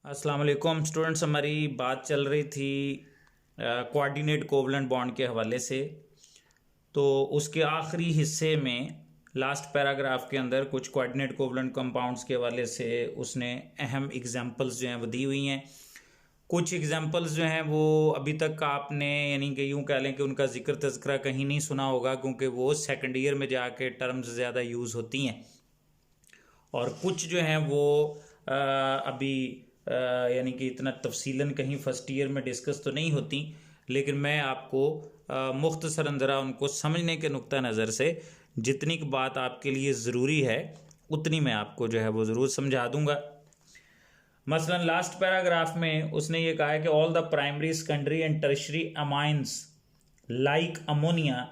अस्सलाम वालेकुम स्टूडेंट्स। हमारी बात चल रही थी कोऑर्डिनेट कोवलेंट बॉन्ड के हवाले से। तो उसके आखिरी हिस्से में लास्ट पैराग्राफ के अंदर कुछ कोऑर्डिनेट कोवलेंट कंपाउंड्स के हवाले से उसने अहम एग्जांपल्स जो हैं वो दी हुई हैं। कुछ एग्जांपल्स जो हैं वो अभी तक आपने यानी कि यूँ कह लें कि उनका जिक्र तज़किरा कहीं नहीं सुना होगा, क्योंकि वो सेकंड ईयर में जाके टर्म्स ज़्यादा यूज़ होती हैं। और कुछ जो हैं वो अभी यानी कि इतना तफसीलन कहीं फ़र्स्ट ईयर में डिस्कस तो नहीं होती, लेकिन मैं आपको मुख्तसरन ज़रा उनको समझने के नुक्ता नज़र से जितनी की बात आपके लिए ज़रूरी है उतनी मैं आपको जो है वो ज़रूर समझा दूंगा। मसलन लास्ट पैराग्राफ में उसने ये कहा है कि all the primary secondary and tertiary amines like ammonia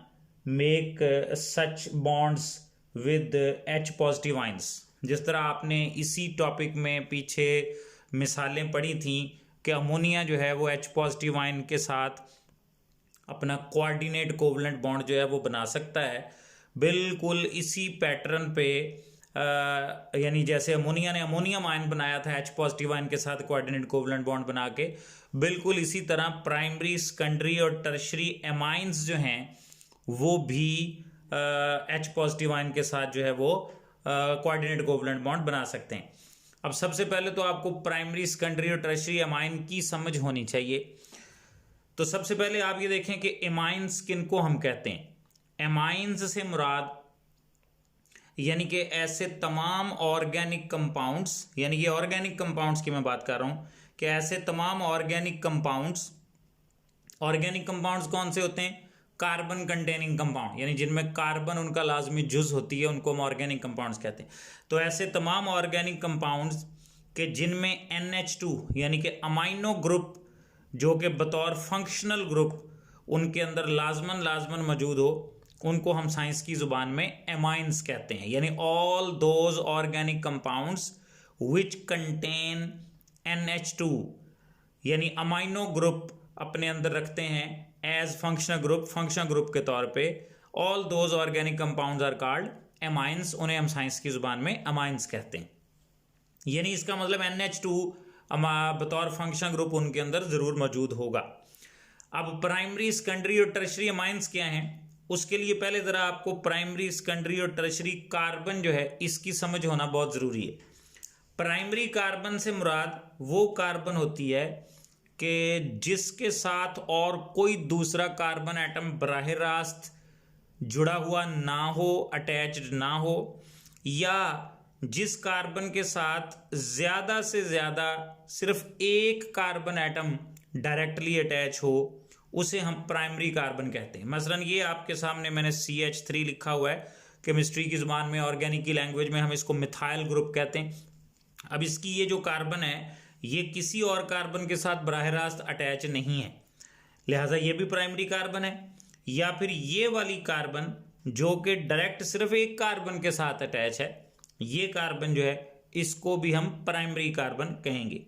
make such bonds with H positive ions. जिस तरह आपने इसी टॉपिक में पीछे मिसालें पढ़ी थी कि अमोनिया जो है वो H पॉजिटिव आयन के साथ अपना कोऑर्डिनेट कोवलेंट बॉन्ड जो है वो बना सकता है। बिल्कुल इसी पैटर्न पे यानी जैसे अमोनिया ने अमोनियम आयन बनाया था H पॉजिटिव आयन के साथ कोऑर्डिनेट कोवलेंट बॉन्ड बना के, बिल्कुल इसी तरह प्राइमरी सेकेंडरी और टर्शरी एमाइंस जो हैं वो भी H पॉजिटिव आयन के साथ जो है वो कोऑर्डिनेट कोवलेंट बॉन्ड बना सकते हैं। अब सबसे पहले तो आपको प्राइमरी सेकेंडरी और टर्शरी एमाइन की समझ होनी चाहिए। तो सबसे पहले आप ये देखें कि एमाइंस किनको हम कहते हैं। एमाइंस से मुराद यानी कि ऐसे तमाम ऑर्गेनिक कंपाउंड्स, यानी ये ऑर्गेनिक कंपाउंड्स की मैं बात कर रहा हूं कि ऐसे तमाम ऑर्गेनिक कंपाउंड्स कौन से होते हैं? कार्बन कंटेनिंग कंपाउंड, यानी जिनमें कार्बन उनका लाजमी जुज होती है, उनको हम ऑर्गेनिक कंपाउंड्स कहते हैं। तो ऐसे तमाम ऑर्गेनिक कंपाउंड्स के जिनमें NH2 यानी कि अमाइनो ग्रुप जो कि बतौर फंक्शनल ग्रुप उनके अंदर लाजमन मौजूद हो, उनको हम साइंस की ज़ुबान में एमाइंस कहते हैं। यानी all those organic compounds which contain NH2 यानी अमाइनो ग्रुप अपने अंदर रखते हैं एज फंक्शनल ग्रुप के तौर पे। All those organic compounds are called amines, उन्हें हम साइंस की जुबान में अमाइंस कहते हैं। यानी इसका मतलब NH2 बतौर फंक्शनल ग्रुप उनके अंदर जरूर मौजूद होगा। अब प्राइमरी सेकेंडरी और टर्शरी अमाइंस क्या हैं, उसके लिए पहले जरा आपको प्राइमरी सेकेंडरी और टर्शरी कार्बन जो है इसकी समझ होना बहुत जरूरी है। प्राइमरी कार्बन से मुराद वो कार्बन होती है कि जिसके साथ और कोई दूसरा कार्बन एटम बराह रास्त जुड़ा हुआ ना हो, अटैच्ड ना हो, या जिस कार्बन के साथ ज़्यादा से ज़्यादा सिर्फ एक कार्बन एटम डायरेक्टली अटैच हो, उसे हम प्राइमरी कार्बन कहते हैं। मसलन ये आपके सामने मैंने CH3 लिखा हुआ है, केमिस्ट्री की ज़ुबान में, ऑर्गेनिक की लैंग्वेज में हम इसको मिथाइल ग्रुप कहते हैं। अब इसकी ये जो कार्बन है ये किसी और कार्बन के साथ बराह रास्त अटैच नहीं है, लिहाजा ये भी प्राइमरी कार्बन है। या फिर ये वाली कार्बन जो कि डायरेक्ट सिर्फ एक कार्बन के साथ अटैच है, ये कार्बन जो है इसको भी हम प्राइमरी कार्बन कहेंगे।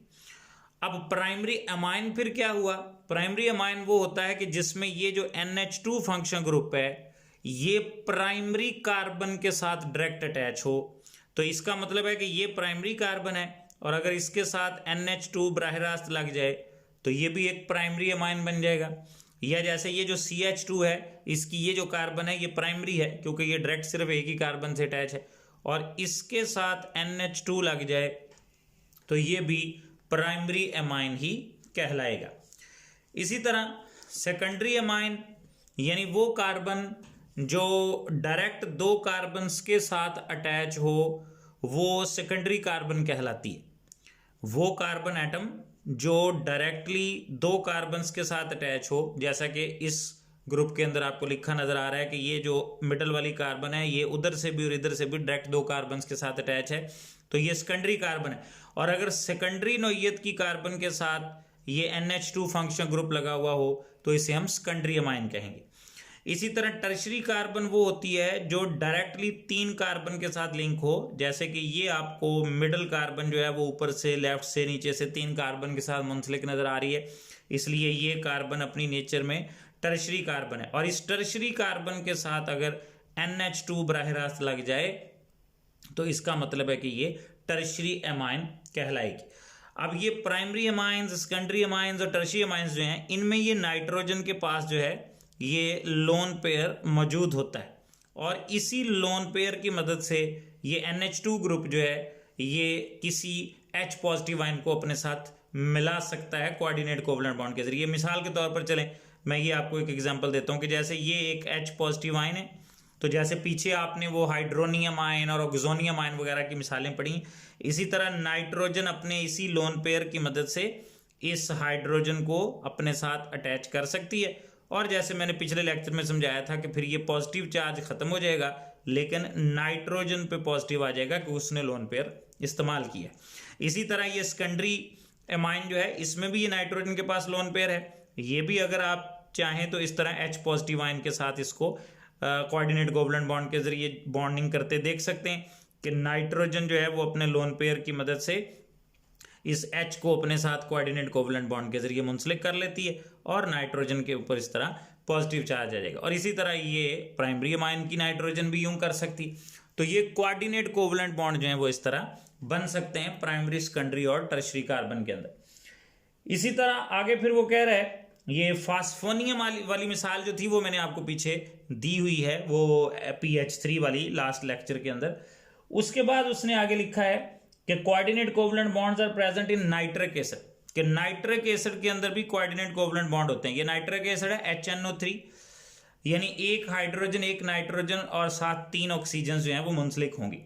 अब प्राइमरी अमाइन फिर क्या हुआ? प्राइमरी अमाइन वो होता है कि जिसमें ये जो NH2 फंक्शनल ग्रुप है ये प्राइमरी कार्बन के साथ डायरेक्ट अटैच हो, तो इसका मतलब है कि ये प्राइमरी कार्बन है, और अगर इसके साथ NH2 बराह रास्त लग जाए तो ये भी एक प्राइमरी अमाइन बन जाएगा। या जैसे ये जो CH2 है इसकी ये जो कार्बन है ये प्राइमरी है क्योंकि ये डायरेक्ट सिर्फ एक ही कार्बन से अटैच है, और इसके साथ NH2 लग जाए तो ये भी प्राइमरी अमाइन ही कहलाएगा। इसी तरह सेकेंडरी अमाइन यानी वो कार्बन जो डायरेक्ट दो कार्बन्स के साथ अटैच हो, वो सेकेंडरी कार्बन कहलाती है। वो कार्बन एटम जो डायरेक्टली दो कार्बन्स के साथ अटैच हो, जैसा कि इस ग्रुप के अंदर आपको लिखा नजर आ रहा है कि ये जो मिडल वाली कार्बन है ये उधर से भी और इधर से भी डायरेक्ट दो कार्बन्स के साथ अटैच है, तो ये सेकेंडरी कार्बन है। और अगर सेकेंडरी नोयत की कार्बन के साथ ये NH2 फंक्शनल ग्रुप लगा हुआ हो तो इसे हम सेकेंडरी अमाइन कहेंगे। इसी तरह टर्शरी कार्बन वो होती है जो डायरेक्टली तीन कार्बन के साथ लिंक हो, जैसे कि ये आपको मिडल कार्बन जो है वो ऊपर से लेफ्ट से नीचे से तीन कार्बन के साथ मुंसलिक नजर आ रही है, इसलिए ये कार्बन अपनी नेचर में टर्शरी कार्बन है। और इस टर्शरी कार्बन के साथ अगर NH2 बराह रास्त लग जाए तो इसका मतलब है कि ये टर्शरी एमाइन कहलाएगी। अब ये प्राइमरी अमाइंस, सेकेंडरी अमाइंस और टर्शियरी अमाइंस जो हैं, इनमें ये नाइट्रोजन के पास जो है ये लोन पेयर मौजूद होता है, और इसी लोन पेयर की मदद से ये NH2 ग्रुप जो है ये किसी H पॉजिटिव आयन को अपने साथ मिला सकता है कोऑर्डिनेट कोवलेंट बॉन्ड के जरिए। मिसाल के तौर पर चलें, मैं ये आपको एक एग्जांपल देता हूँ कि जैसे ये एक H पॉजिटिव आयन है, तो जैसे पीछे आपने वो हाइड्रोनियम आयन और ऑक्सोनियम आयन वगैरह की मिसालें पढ़ी, इसी तरह नाइट्रोजन अपने इसी लोन पेयर की मदद से इस हाइड्रोजन को अपने साथ अटैच कर सकती है। और जैसे मैंने पिछले लेक्चर में समझाया था कि फिर ये पॉजिटिव चार्ज खत्म हो जाएगा, लेकिन नाइट्रोजन पे पॉजिटिव आ जाएगा कि उसने लोन पेयर इस्तेमाल किया। इसी तरह ये सेकेंडरी एमाइन जो है, इसमें भी ये नाइट्रोजन के पास लोन पेयर है, ये भी अगर आप चाहें तो इस तरह H पॉजिटिव आयन के साथ इसको कोऑर्डिनेट कोवलेंट बॉन्ड के जरिए बॉन्डिंग करते देख सकते हैं कि नाइट्रोजन जो है वो अपने लोन पेयर की मदद से इस H को अपने साथ कोऑर्डिनेट कोवलेंट बॉन्ड के जरिए मुंसलिक कर लेती है और नाइट्रोजन के ऊपर इस तरह पॉजिटिव चार्ज आ जाएगा। और इसी तरह ये प्राइमरी अमाइन की नाइट्रोजन भी यूं कर सकती। तो ये कोऑर्डिनेट कोवलेंट बॉन्ड जो है वो इस तरह बन सकते हैं प्राइमरी, सेकेंडरी और टर्शियरी कार्बन के अंदर। इसी तरह आगे फिर वो कह रहा है, ये फास्फोनियम वाली मिसाल जो थी वो मैंने आपको पीछे दी हुई है, वो PH3 वाली लास्ट लेक्चर के अंदर। उसके बाद उसने आगे लिखा है कि coordinate covalent bonds are present in nitric acid, कि नाइट्रिक एसिड के अंदर भी कोऑर्डिनेट कोवलेंट बॉन्ड होते हैं। ये नाइट्रिक एसिड है HNO3, यानी एक हाइड्रोजन, एक नाइट्रोजन और साथ 3 ऑक्सीजन जो हैं वो मुंसलिक होंगी।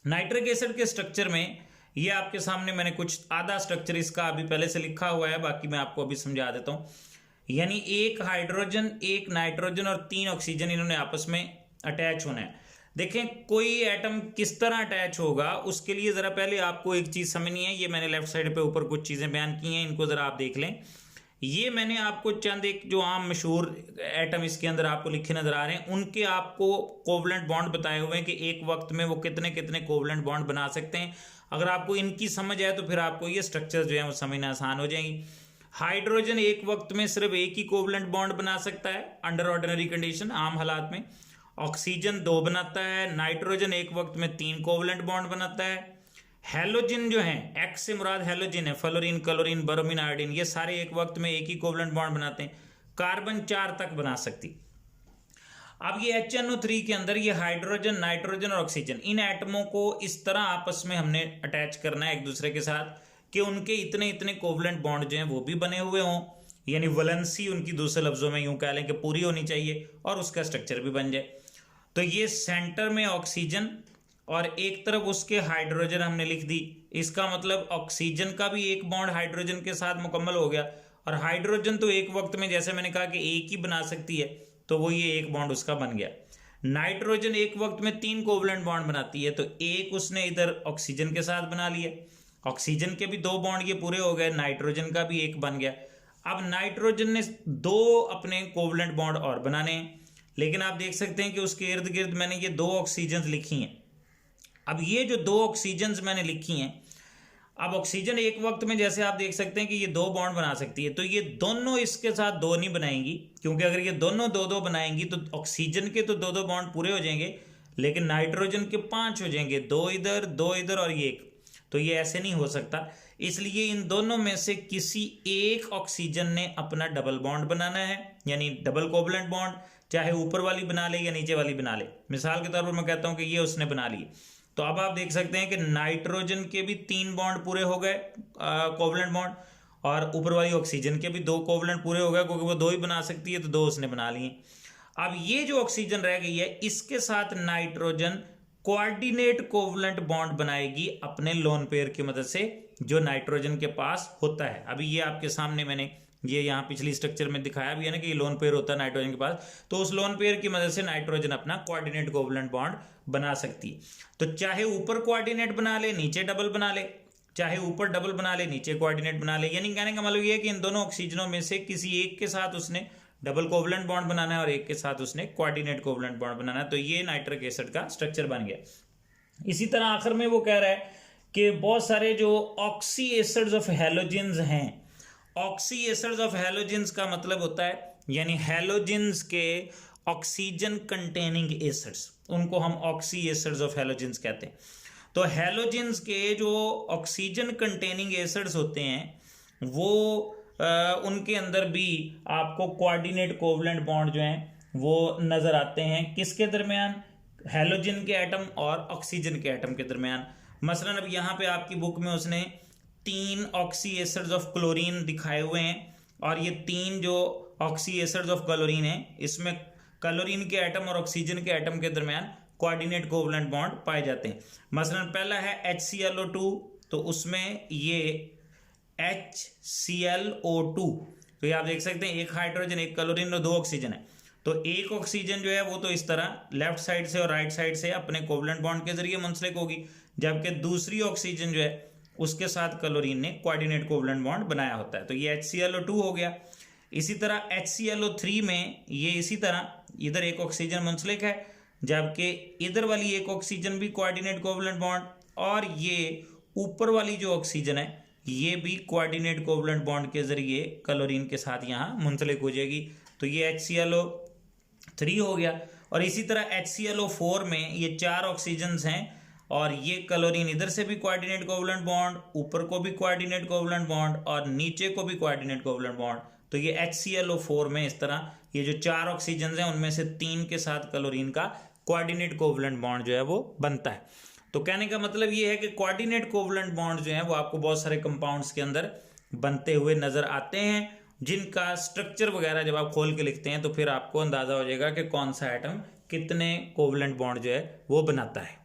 नाइट्रिक एसिड के स्ट्रक्चर में ये आपके सामने मैंने कुछ आधा स्ट्रक्चर इसका अभी पहले से लिखा हुआ है, बाकी मैं आपको अभी समझा देता हूं। यानी एक हाइड्रोजन, एक नाइट्रोजन और 3 ऑक्सीजन इन्होंने आपस में अटैच होना है। देखें कोई एटम किस तरह अटैच होगा, उसके लिए जरा पहले आपको एक चीज समझनी है। ये मैंने लेफ्ट साइड पे ऊपर कुछ चीजें बयान की हैं, इनको जरा आप देख लें। ये मैंने आपको चंद एक जो आम मशहूर एटम इसके अंदर आपको लिखे नजर आ रहे हैं, उनके आपको कोवलेंट बॉन्ड बताए हुए हैं कि एक वक्त में वो कितने कितने कोवलेंट बॉन्ड बना सकते हैं। अगर आपको इनकी समझ आए तो फिर आपको ये स्ट्रक्चर जो है वो समझना आसान हो जाएंगी। हाइड्रोजन एक वक्त में सिर्फ एक ही कोवलेंट बॉन्ड बना सकता है अंडर ऑर्डिनरी कंडीशन, आम हालात में। ऑक्सीजन 2 बनाता है। नाइट्रोजन एक वक्त में 3 कोवलेंट बॉन्ड बनाता है। हैलोजन जो है, एक्स से मुराद हैलोजन है, फ्लोरीन, क्लोरीन, ब्रोमीन, आयोडीन, ये सारे एक वक्त में एक ही कोवलेंट बॉन्ड बनाते हैं। कार्बन 4 तक बना सकती। अब ये HNO3 के अंदर ये हाइड्रोजन, नाइट्रोजन और ऑक्सीजन, इन एटमों को इस तरह आपस में हमने अटैच करना है एक दूसरे के साथ कि उनके इतने इतने कोवलेंट बॉन्ड जो हैं वो भी बने हुए हों, यानी वैलेंसी उनकी दूसरे लफ्जों में यूं कह लें कि पूरी होनी चाहिए और उसका स्ट्रक्चर भी बन जाए। तो ये सेंटर में ऑक्सीजन और एक तरफ उसके हाइड्रोजन हमने लिख दी। इसका मतलब ऑक्सीजन का भी एक बॉन्ड हाइड्रोजन के साथ मुकम्मल हो गया, और हाइड्रोजन तो एक वक्त में जैसे मैंने कहा कि एक ही बना सकती है, तो वो ये एक बॉन्ड उसका बन गया। नाइट्रोजन एक वक्त में 3 कोवलेंट बॉन्ड बनाती है, तो एक उसने इधर ऑक्सीजन के साथ बना लिया। ऑक्सीजन के भी 2 बॉन्ड ये पूरे हो गए, नाइट्रोजन का भी एक बन गया। अब नाइट्रोजन ने 2 अपने कोवलेंट बॉन्ड और बनाने हैं, लेकिन आप देख सकते हैं कि उसके इर्द गिर्द मैंने ये 2 ऑक्सीजन लिखी हैं। अब ये जो 2 ऑक्सीजन मैंने लिखी हैं, अब ऑक्सीजन एक वक्त में जैसे आप देख सकते हैं कि ये 2 बॉन्ड बना सकती है, तो ये दोनों इसके साथ 2 नहीं बनाएंगी, क्योंकि अगर ये दोनों 2-2 बनाएंगी तो ऑक्सीजन के तो 2-2 बॉन्ड पूरे हो जाएंगे, लेकिन नाइट्रोजन के 5 हो जाएंगे, 2 इधर 2 इधर और ये 1। तो ये ऐसे नहीं हो सकता। इसलिए इन दोनों में से किसी एक ऑक्सीजन ने अपना डबल बॉन्ड बनाना है, यानी डबल कोवलेंट बॉन्ड, चाहे ऊपर वाली बना ले या नीचे वाली बना ले। मिसाल के तौर पर मैं कहता हूं कि ये उसने बना ली, तो अब आप देख सकते हैं कि नाइट्रोजन के भी 3 बॉन्ड पूरे हो गए कोवलेंट बॉन्ड, और ऊपर वाली ऑक्सीजन के भी 2 कोवलेंट पूरे हो गए, क्योंकि वो 2 ही बना सकती है, तो 2 उसने बना लिए। अब ये जो ऑक्सीजन रह गई है, इसके साथ नाइट्रोजन कोऑर्डिनेट कोवलेंट बॉन्ड बनाएगी अपने लोन पेयर की मदद से, जो नाइट्रोजन के पास होता है। अभी ये आपके सामने मैंने ये यहाँ पिछली स्ट्रक्चर में दिखाया भी है ना कि ये लोन पेयर होता है नाइट्रोजन के पास, तो उस लोन पेयर की मदद से नाइट्रोजन अपना कोऑर्डिनेट कोवलेंट बॉन्ड बना सकती है। तो चाहे ऊपर कोऑर्डिनेट बना ले, नीचे डबल बना ले, चाहे ऊपर डबल बना ले, नीचे कोऑर्डिनेट बना ले, यानी कहने का मतलब ये है कि इन दोनों ऑक्सीजनों में से किसी एक के साथ उसने डबल कोवलेंट बॉन्ड बनाना है और एक के साथ उसने कोऑर्डिनेट कोवलेंट बॉन्ड बनाना है। तो ये नाइट्रिक एसिड का स्ट्रक्चर बन गया। इसी तरह आखिर में वो कह रहा है कि बहुत सारे जो ऑक्सी एसिड्स ऑफ हैलोजेंस हैं, ऑक्सी एसिड्स ऑफ हैलोजेंस का मतलब होता है यानी हैलोजेंस के ऑक्सीजन कंटेनिंग एसिड्स, उनको हम ऑक्सी एसिड्स ऑफ हैलोजेंस कहते हैं। तो हैलोजेंस के जो ऑक्सीजन कंटेनिंग एसिड्स होते हैं वो उनके अंदर भी आपको कोऑर्डिनेट कोवलेंट बॉन्ड जो हैं वो नजर आते हैं। किसके दरमियान? हैलोजन के एटम और ऑक्सीजन के एटम के दरमियान। मसलन अब यहाँ पे आपकी बुक में उसने 3 ऑक्सी एसिड्स ऑफ क्लोरीन दिखाए हुए हैं और ये 3 जो ऑक्सी एसिड्स ऑफ क्लोरीन है इसमें क्लोरीन के एटम और ऑक्सीजन के एटम के दरमियान कोऑर्डिनेट कोवलेंट बॉन्ड पाए जाते हैं। मसलन पहला है HClO2, तो उसमें ये HClO2, तो ये आप देख सकते हैं एक हाइड्रोजन, एक क्लोरीन और 2 ऑक्सीजन है। तो एक ऑक्सीजन जो है वो तो इस तरह लेफ्ट साइड से और राइट साइड से अपने कोवलेंट बॉन्ड के जरिए मुंसलिक होगी, जबकि दूसरी ऑक्सीजन जो है उसके साथ क्लोरीन ने कोऑर्डिनेट कोवलेंट बॉन्ड बनाया होता है। तो ये HClO2 हो गया। इसी तरह HClO3 में ये इसी तरह इधर एक ऑक्सीजन मुंसलिक है, जबकि इधर वाली एक ऑक्सीजन भी कोऑर्डिनेट कोवलेंट बॉन्ड, और ये ऊपर वाली जो ऑक्सीजन है ये भी कोऑर्डिनेट कोवलेंट बॉन्ड के जरिए क्लोरीन के साथ यहाँ मुंसलिक हो जाएगी। तो ये HClO3 हो गया। और इसी तरह HClO4 में ये 4 ऑक्सीजन्स हैं और ये क्लोरीन इधर से भी कोऑर्डिनेट कोवलेंट बॉन्ड, ऊपर को भी कोऑर्डिनेट कोवलेंट बॉन्ड और नीचे को भी कोऑर्डिनेट कोवलेंट बॉन्ड। तो ये HClO4 में इस तरह ये जो 4 ऑक्सीजन हैं उनमें से 3 के साथ क्लोरीन का कोऑर्डिनेट कोवलेंट बॉन्ड जो है वो बनता है। तो कहने का मतलब ये है कि कोऑर्डिनेट कोवलेंट बॉन्ड जो है वो आपको बहुत सारे कंपाउंड्स के अंदर बनते हुए नजर आते हैं, जिनका स्ट्रक्चर वगैरह जब आप खोल के लिखते हैं तो फिर आपको अंदाजा हो जाएगा कि कौन सा एटम कितने कोवलेंट बॉन्ड जो है वो बनाता है।